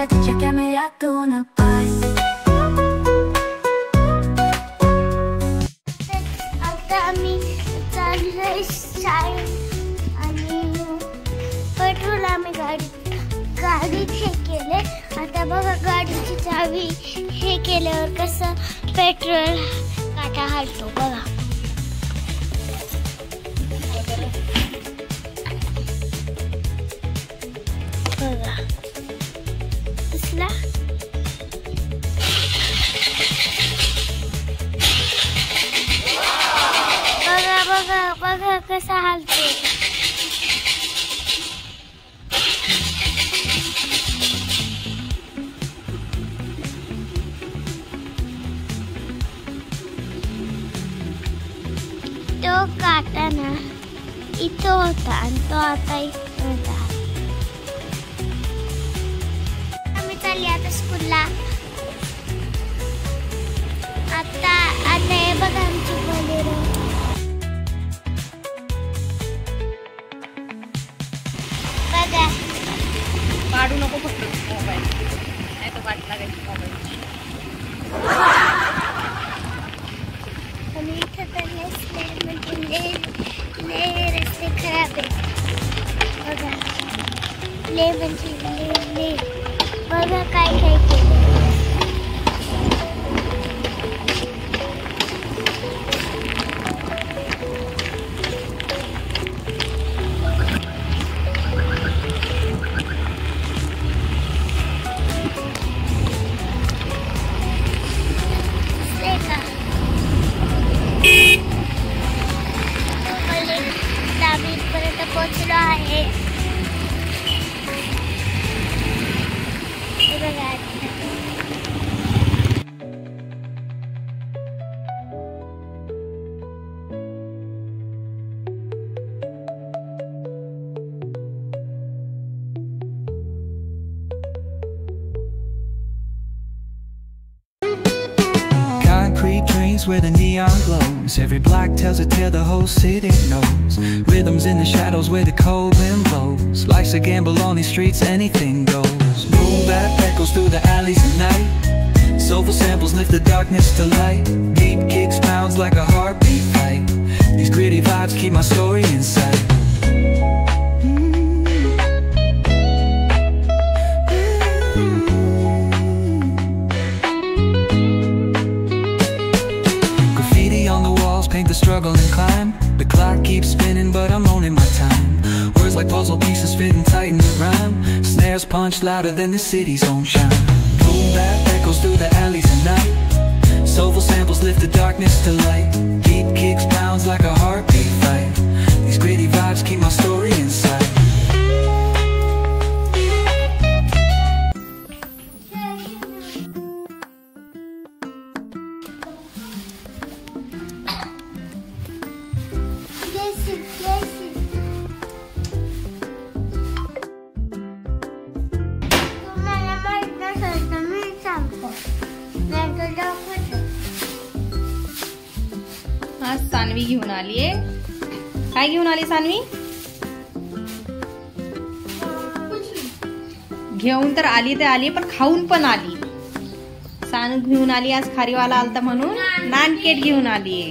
che mi una paz. आता आम्ही चाललोय शाळेत आणि पेट्रोल आम्ही गाडीत हे केले. आता बघा गाडीची चावी हे केल्यावर कसं पेट्रोल काटा हलतो बघा. बघा दिसला. बघा बघा बघा कसा हलतो. तो काटा ना इथं होता आणि तो आता इथं होता. आम्ही चालली आता स्कूलला. आता हे बघा आमची बोलेरो. बघा काढू नको फक्त मोबाईल, नाही तर वाट लागायची मोबाईलची. आणि इथं तर लय रस्ते खराब आहे. बघा लय म्हणजे लय बघा काय काय केलं. पर्यंत पोहोचलो आहे. बघा where the neon glows. Every block tells a tale the whole city knows. Rhythms in the shadows where the cold wind blows. Life's a gamble on these streets, anything goes. Boom bap echoes through the alleys at night. Soulful samples lift the darkness to light. Deep kicks pounds like a heartbeat fight. These gritty vibes keep my story in sight. Paint the struggle and climb. The clock keeps spinning but I'm owning my time. Words like puzzle pieces fitting tight in the rhyme. Snares punch louder than the city's own chime. Boom bap echoes through the alleys at night. Soulful samples lift the darkness to light. Deep kicks pounds like a heartbeat fight. These gritty vibes keep my story inside. आज सानवी घेऊन आलीये. काय घेऊन आली सानवी? घेऊन तर आली ते आली पण खाऊन पण आली. सानू घेऊन आली आज खारीवाला आलता म्हणून नानकेट घेऊन आलीये.